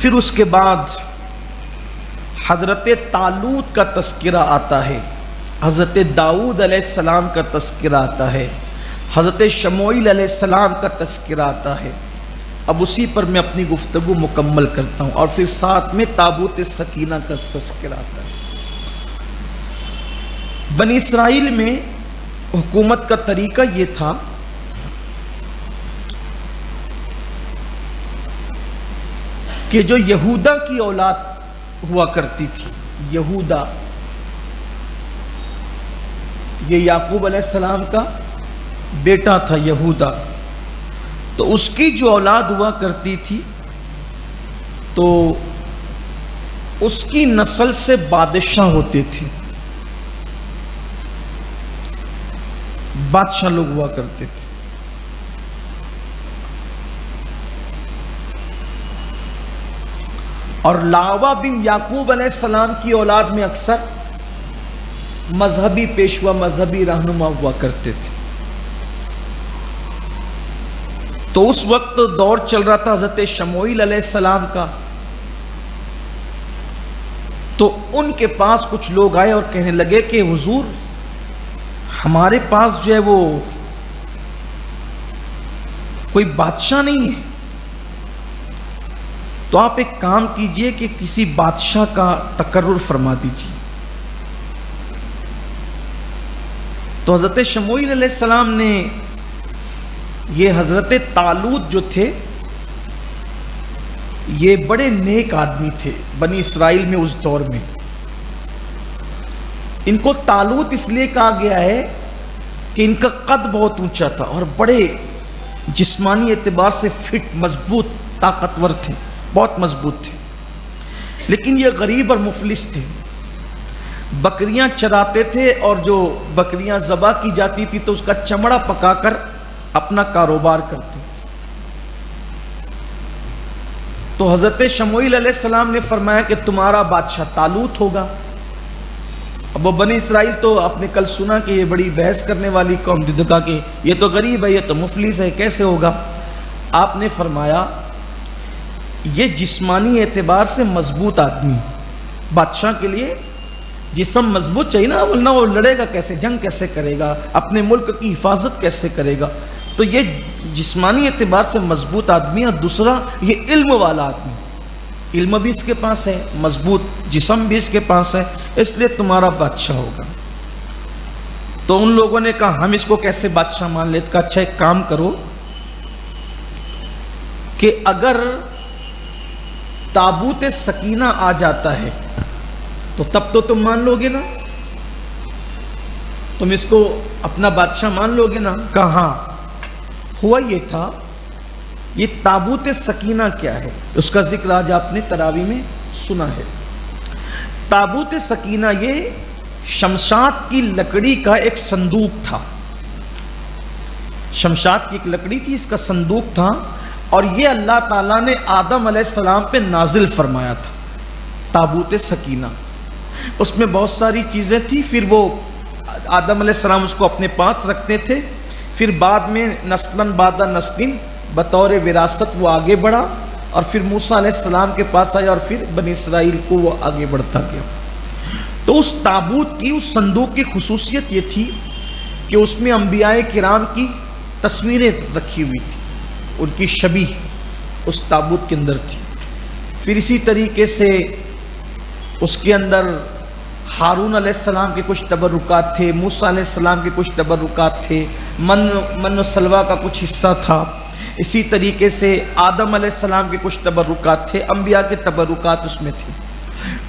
پھر اس کے بعد حضرت طالوت کا تذکرہ آتا ہے، حضرت داؤد علیہ السلام کا تذکرہ آتا ہے، حضرت شموئیل علیہ السلام کا تذکرہ آتا ہے۔ اب اسی پر میں اپنی گفتگو مکمل کرتا ہوں، اور پھر ساتھ میں تابوت سکینہ کا تذکرہ آتا ہے۔ بنی اسرائیل میں حکومت کا طریقہ یہ تھا کہ جو یہودا کی اولاد ہوا کرتی تھی، یہودا یہ یعقوب علیہ السلام کا بیٹا تھا یہودا، تو اس کی جو اولاد ہوا کرتی تھی تو اس کی نسل سے بادشاہ ہوتے تھے، بادشاہ لوگ ہوا کرتے تھے۔ اور لاوا بن یعقوب علیہ السلام کی اولاد میں اکثر مذہبی پیشوا، مذہبی رہنما ہوا کرتے تھے۔ تو اس وقت دور چل رہا تھا حضرت شموئیل علیہ السلام کا، تو ان کے پاس کچھ لوگ آئے اور کہنے لگے کہ حضور ہمارے پاس جو ہے وہ کوئی بادشاہ نہیں ہے، تو آپ ایک کام کیجئے کہ کسی بادشاہ کا تقرر فرما دیجئے۔ تو حضرت شموئیل علیہ السلام نے، یہ حضرت طالوت جو تھے یہ بڑے نیک آدمی تھے بنی اسرائیل میں اس دور میں، ان کو طالوت اس لیے کہا گیا ہے کہ ان کا قد بہت اونچا تھا اور بڑے جسمانی اعتبار سے فٹ، مضبوط، طاقتور تھے، بہت مضبوط تھے، لیکن یہ غریب اور مفلس تھے۔ بکریاں چراتے تھے اور جو بکریاں ذبح کی جاتی تھی تو اس کا چمڑا پکا کر اپنا کاروبار کرتے تھے۔ تو حضرت شموئیل علیہ السلام نے فرمایا کہ تمہارا بادشاہ طالوت ہوگا۔ اب وہ بنی اسرائیل تو آپ نے کل سنا کہ یہ بڑی بحث کرنے والی قوم تھی، کہا کہ یہ تو غریب ہے، یہ تو مفلس ہے، کیسے ہوگا؟ آپ نے فرمایا یہ جسمانی اعتبار سے مضبوط آدمی، بادشاہ کے لیے جسم مضبوط چاہیے نا، ورنہ وہ لڑے گا کیسے، جنگ کیسے کرے گا، اپنے ملک کی حفاظت کیسے کرے گا؟ تو یہ جسمانی اعتبار سے مضبوط آدمی، اور دوسرا یہ علم والا آدمی، علم بھی اس کے پاس ہے، مضبوط جسم بھی اس کے پاس ہے، اس لیے تمہارا بادشاہ ہوگا۔ تو ان لوگوں نے کہا ہم اس کو کیسے بادشاہ مان لیتے؟ کہا اچھا ایک کام کرو کہ اگر تابوت سکینہ آ جاتا ہے تو تب تو تم مان لو گے نا، تم اس کو اپنا بادشاہ مان لو گے نا؟ کہاں؟ ہوا یہ تھا، یہ تابوت سکینہ کیا ہے اس کا ذکر آج آپ نے تراویح میں سنا ہے۔ تابوت سکینہ یہ شمشاد کی لکڑی کا ایک صندوق تھا، شمشاد کی ایک لکڑی تھی، اس کا صندوق تھا، اور یہ اللہ تعالیٰ نے آدم علیہ السلام پہ نازل فرمایا تھا تابوت سکینہ۔ اس میں بہت ساری چیزیں تھی، پھر وہ آدم علیہ السلام اس کو اپنے پاس رکھتے تھے، پھر بعد میں نسلاً بعد نسلیں بطور وراثت وہ آگے بڑھا، اور پھر موسیٰ علیہ السلام کے پاس آیا، اور پھر بنی اسرائیل کو وہ آگے بڑھتا گیا۔ تو اس تابوت کی، اس صندوق کی خصوصیت یہ تھی کہ اس میں انبیاء کرام کی تصویریں رکھی ہوئی تھی، ان کی شبیہ اس تابوت کے اندر تھی۔ پھر اسی طریقے سے اس کے اندر ہارون علیہ السلام کے کچھ تبرکات تھے، موسیٰ علیہ السلام کے کچھ تبرکات تھے، من و سلوہ کا کچھ حصہ تھا، اسی طریقے سے آدم علیہ السلام کے کچھ تبرکات تھے، انبیاء کے تبرکات اس میں تھے۔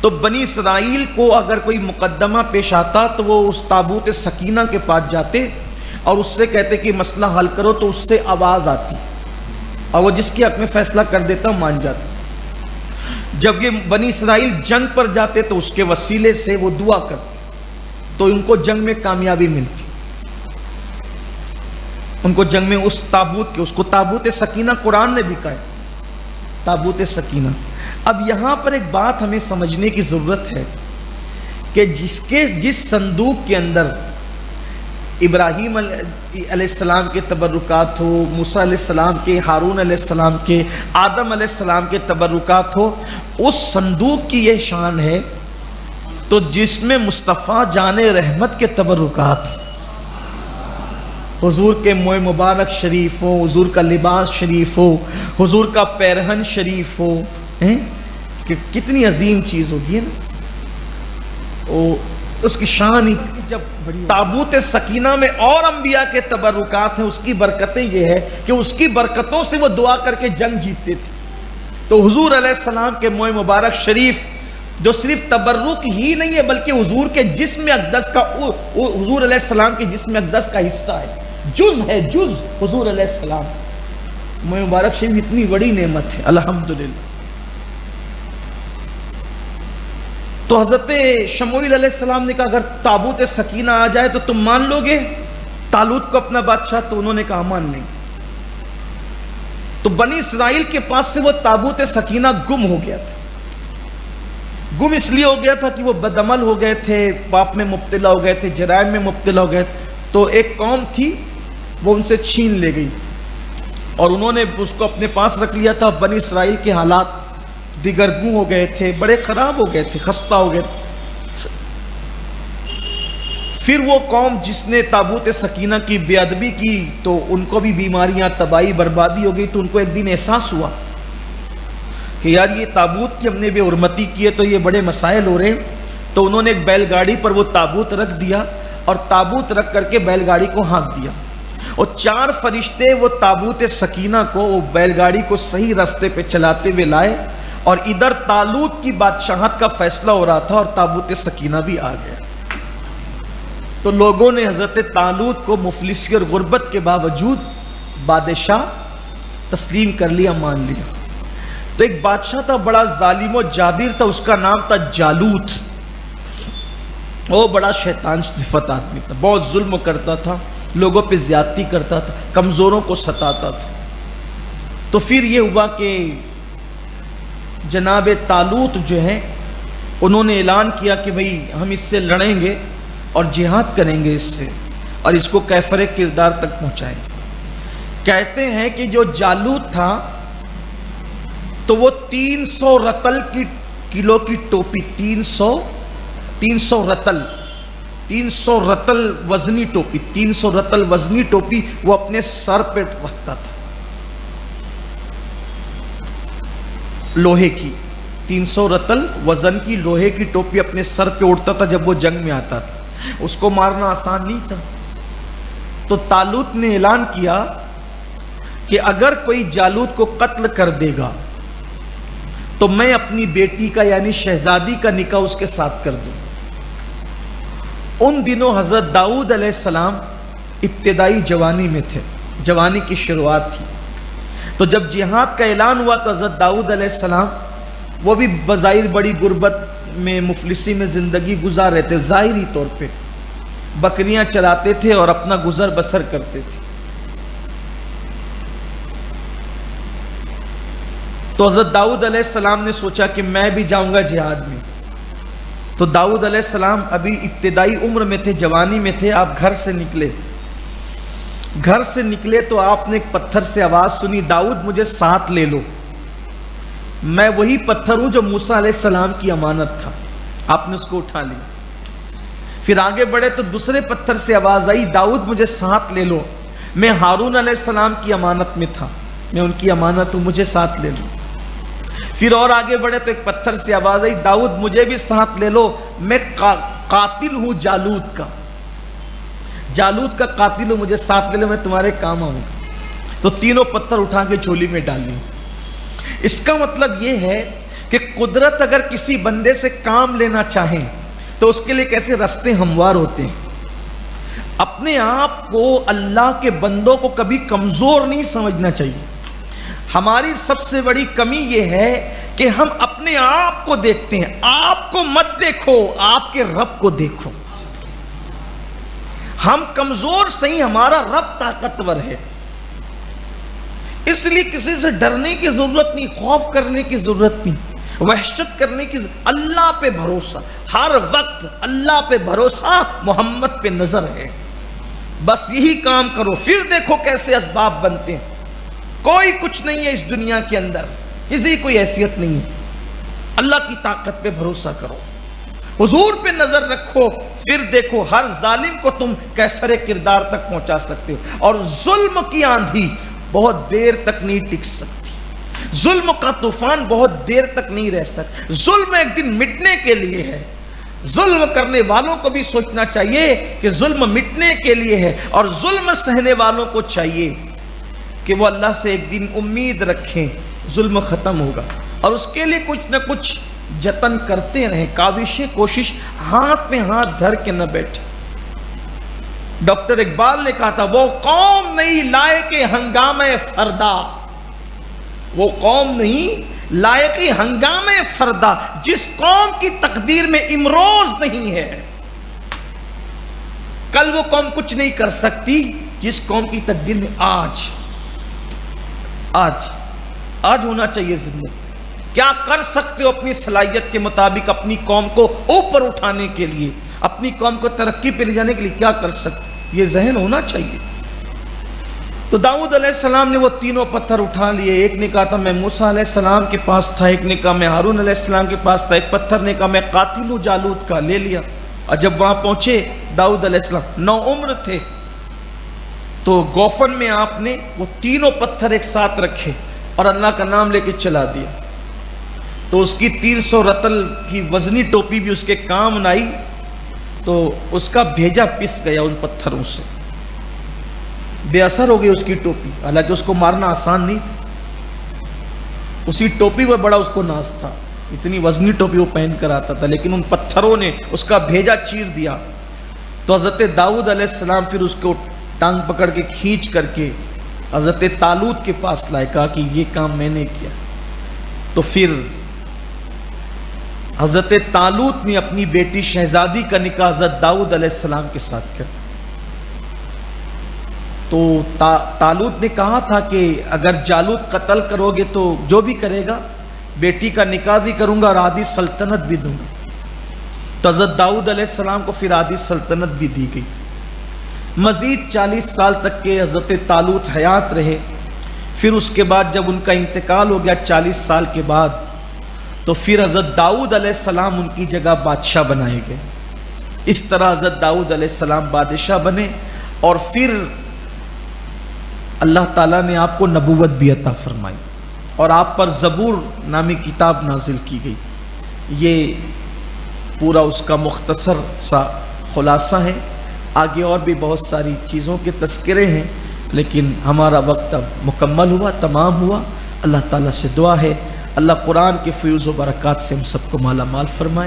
تو بنی اسرائیل کو اگر کوئی مقدمہ پیش آتا تو وہ اس تابوت سکینہ کے پاس جاتے اور اس سے کہتے کہ مسئلہ حل کرو، تو اس سے آواز آتی اور وہ جس کے حق میں فیصلہ کر دیتا مان جاتا۔ جب یہ بنی اسرائیل جنگ پر جاتے تو اس کے وسیلے سے وہ دعا کرتے تو ان کو جنگ میں کامیابی ملتی، ان کو جنگ میں اس تابوت کے، اس کو تابوت سکینہ قرآن نے بھی کہا ہے، تابوت سکینہ۔ اب یہاں پر ایک بات ہمیں سمجھنے کی ضرورت ہے کہ جس صندوق کے اندر ابراہیم علیہ السلام کے تبرکات ہو، موسیٰ علیہ السلام کے، ہارون علیہ السلام کے، آدم علیہ السلام کے تبرکات ہو، اس صندوق کی یہ شان ہے تو جس میں مصطفیٰ جان رحمت کے تبرکات، حضور کے موئے مبارک شریف ہو، حضور کا لباس شریف ہو، حضور کا پیرہن شریف ہو، کہ کتنی عظیم چیز ہوگی نا اس کی شان ہی جب تابوت سکینہ میں اور انبیاء کے تبرکات ہیں، اس کی برکتیں یہ ہے کہ اس کی برکتوں سے وہ دعا کر کے جنگ جیتتے تھے. تو حضور علیہ السلام کے موئے مبارک شریف جو صرف تبرک ہی نہیں ہے بلکہ حضور کے جسم اقدس کا، حضور علیہ السلام کے جسم اقدس کا حصہ ہے، جز ہے، جز حضور علیہ السلام. موئے مبارک شریف اتنی بڑی نعمت ہے الحمدللہ. تو حضرت شموئیل علیہ السلام نے کہا اگر تابوت سکینہ آ جائے تو تم مان لو گے طالوت کو اپنا بادشاہ؟ تو انہوں نے کہا مان نہیں. تو بنی اسرائیل کے پاس سے وہ تابوت سکینہ گم ہو گیا تھا. گم اس لیے ہو گیا تھا کہ وہ بدعمل ہو گئے تھے، پاپ میں مبتلا ہو گئے تھے، جرائم میں مبتلا ہو گئے تھے. تو ایک قوم تھی وہ ان سے چھین لے گئی اور انہوں نے اس کو اپنے پاس رکھ لیا تھا. بنی اسرائیل کے حالات دیگرگوں ہو گئے تھے، بڑے خراب ہو گئے تھے، خستہ ہو گئے تھے. پھر وہ قوم جس نے تابوت سکینہ کی بے ادبی کی تو ان کو بھی بیماریاں، تباہی، بربادی ہو گئی. تو ان کو ایک دن احساس ہوا کہ یار یہ تابوت کی ہم نے بے حرمتی کی ہے تو یہ بڑے مسائل ہو رہے ہیں. تو انہوں نے ایک بیل گاڑی پر وہ تابوت رکھ دیا اور تابوت رکھ کر کے بیل گاڑی کو ہانک دیا. اور 4 فرشتے وہ تابوت سکینہ کو، وہ بیل گاڑی کو صحیح راستے پہ چلاتے ہوئے لائے اور ادھر طالوت کی بادشاہت کا فیصلہ ہو رہا تھا اور تابوت سکینہ بھی آ گیا. تو لوگوں نے حضرت طالوت کو مفلسی اور غربت کے باوجود بادشاہ تسلیم کر لیا، مان لیا. تو ایک بادشاہ تھا بڑا ظالم و جابر تھا، اس کا نام تھا جالوت. وہ بڑا شیطان صفت آدمی تھا، بہت ظلم کرتا تھا، لوگوں پہ زیادتی کرتا تھا، کمزوروں کو ستاتا تھا. تو پھر یہ ہوا کہ جناب طالوت جو ہیں انہوں نے اعلان کیا کہ بھئی ہم اس سے لڑیں گے اور جہاد کریں گے اس سے اور اس کو کیفر کردار تک پہنچائیں گے. کہتے ہیں کہ جو جالوت تھا تو وہ 300 رتل کی کلو کی ٹوپی، 300 رتل وزنی ٹوپی، 300 رتل وزنی ٹوپی وہ اپنے سر پہ رکھتا تھا، لوہے کی. 300 رتل وزن کی لوہے کی ٹوپی اپنے سر پہ اڑتا تھا جب وہ جنگ میں آتا تھا. اس کو مارنا آسان نہیں تھا. تو طالوت نے اعلان کیا کہ اگر کوئی جالوت کو قتل کر دے گا تو میں اپنی بیٹی کا یعنی شہزادی کا نکاح اس کے ساتھ کر دوں. ان دنوں حضرت داؤد علیہ السلام ابتدائی جوانی میں تھے، جوانی کی شروعات تھی. تو جب جہاد کا اعلان ہوا تو حضرت داؤد علیہ السلام وہ بھی بظاہر بڑی غربت میں، مفلسی میں زندگی گزار رہے تھے. ظاہری طور پہ بکریاں چلاتے تھے اور اپنا گزر بسر کرتے تھے. تو حضرت داؤد علیہ السلام نے سوچا کہ میں بھی جاؤں گا جہاد میں. تو داؤد علیہ السلام ابھی ابتدائی عمر میں تھے، جوانی میں تھے. آپ گھر سے نکلے تو آپ نے ایک پتھر سے آواز سنی، داؤد مجھے ساتھ لے لو. میں وہی پتھر ہوں جو موسیٰ علیہ السلام کی امانت تھا. آپ نے اس کو اٹھا لیا. پھر آگے بڑھے تو دوسرے پتھر سے آواز آئی، داؤد مجھے ساتھ لے لو، میں ہارون علیہ السلام کی امانت میں تھا، میں ان کی امانت ہوں، مجھے ساتھ لے لو. پھر اور آگے بڑھے تو ایک پتھر سے آواز آئی، داؤد مجھے بھی ساتھ لے لو، میں قاتل ہوں جالوت کا قاتل ہوں، مجھے ساتھ لے لو، میں تمہارے کام آؤں. تو تینوں پتھر اٹھا کے جھولی میں ڈال لی. اس کا مطلب یہ ہے کہ قدرت اگر کسی بندے سے کام لینا چاہیں تو اس کے لیے کیسے راستے ہموار ہوتے ہیں. اپنے آپ کو اللہ کے بندوں کو کبھی کمزور نہیں سمجھنا چاہیے. ہماری سب سے بڑی کمی یہ ہے کہ ہم اپنے آپ کو دیکھتے ہیں. آپ کو مت دیکھو، آپ کے رب کو دیکھو. ہم کمزور صحیح، ہمارا رب طاقتور ہے. اس لیے کسی سے ڈرنے کی ضرورت نہیں، خوف کرنے کی ضرورت نہیں، وحشت کرنے کی ضرورت. اللہ پہ بھروسہ، ہر وقت اللہ پہ بھروسہ، محمد پہ نظر ہے. بس یہی کام کرو، پھر دیکھو کیسے اسباب بنتے ہیں۔ کوئی کچھ نہیں ہے اس دنیا کے اندر، کسی کوئی حیثیت نہیں ہے، اللہ کی طاقت پہ بھروسہ کرو، حضور پہ نظر رکھو، پھر دیکھو ہر ظالم کو تم کیفر کردار تک پہنچا سکتے ہو۔ اور ظلم کی آندھی بہت دیر تک نہیں ٹک سکتی، ظلم کا طوفان بہت دیر تک نہیں رہ سکتا، ظلم ایک دن مٹنے کے لیے ہے۔ ظلم کرنے والوں کو بھی سوچنا چاہیے کہ ظلم مٹنے کے لیے ہے، اور ظلم سہنے والوں کو چاہیے کہ وہ اللہ سے ایک دن امید رکھیں ظلم ختم ہوگا، اور اس کے لیے کچھ نہ کچھ جتن کرتے رہیں، کاوشیں، کوشش، ہاتھ میں ہاتھ دھر کے نہ بیٹھے۔ ڈاکٹر اقبال نے کہا تھا وہ قوم نہیں لائق ہنگامہ فردا، وہ قوم نہیں لائق ہنگامہ فردا، جس قوم کی تقدیر میں امروز نہیں ہے، کل وہ قوم کچھ نہیں کر سکتی، جس قوم کی تقدیر میں آج ہونا چاہیے زندگی۔ کیا کر سکتے ہو اپنی صلاحیت کے مطابق اپنی قوم کو اوپر اٹھانے کے لیے، اپنی قوم کو ترقی پہ لے جانے کے لیے کیا کر سکتے، یہ ذہن ہونا چاہیے۔ تو داؤد علیہ السلام نے وہ تینوں پتھر اٹھا لیے، ایک نے کہا تھا میں موسیٰ علیہ السلام کے پاس تھا، ایک نے کہا میں ہارون علیہ السلام کے پاس تھا، ایک پتھر نے کہا میں قاتل ہوں جالوت کا، لے لیا۔ اور جب وہاں پہنچے داؤد علیہ السلام 9 عمر تھے، تو گوفن میں آپ نے وہ تینوں پتھر ایک ساتھ رکھے اور اللہ کا نام لے کے چلا دیا، تو اس کی 300 رتل کی وزنی ٹوپی بھی اس کے کام نہ آئی، تو اس کا بھیجا پس گیا ان پتھروں سے، بے اثر ہو گئی اس کی ٹوپی، حالانکہ اس کو مارنا آسان نہیں تھا، اسی ٹوپی میں بڑا اس کو ناز تھا، اتنی وزنی ٹوپی وہ پہن کر آتا تھا، لیکن ان پتھروں نے اس کا بھیجا چیر دیا۔ تو حضرت داؤد علیہ السلام پھر اس کو ٹانگ پکڑ کے کھینچ کر کے حضرت طالوت کے پاس لائے، کہا کہ یہ کام میں نے کیا۔ تو پھر حضرت طالوت نے اپنی بیٹی شہزادی کا نکاح حضرت داؤد علیہ السلام کے ساتھ کیا۔ تو طالوت نے کہا تھا کہ اگر جالوت قتل کرو گے تو جو بھی کرے گا بیٹی کا نکاح بھی کروں گا اور آدھی سلطنت بھی دوں گا۔ تو حضرت داؤد علیہ السلام کو پھر آدھی سلطنت بھی دی گئی۔ مزید 40 سال تک کے حضرت طالوت حیات رہے، پھر اس کے بعد جب ان کا انتقال ہو گیا 40 سال کے بعد، تو پھر حضرت داؤد علیہ السلام ان کی جگہ بادشاہ بنائے گئے۔ اس طرح حضرت داؤد علیہ السلام بادشاہ بنے، اور پھر اللہ تعالیٰ نے آپ کو نبوت بھی عطا فرمائی، اور آپ پر زبور نامی کتاب نازل کی گئی۔ یہ پورا اس کا مختصر سا خلاصہ ہے، آگے اور بھی بہت ساری چیزوں کے تذکرے ہیں، لیکن ہمارا وقت اب مکمل ہوا، تمام ہوا۔ اللہ تعالیٰ سے دعا ہے اللہ قرآن کے فیوز و برکات سے ہم سب کو مالا مال فرمائے۔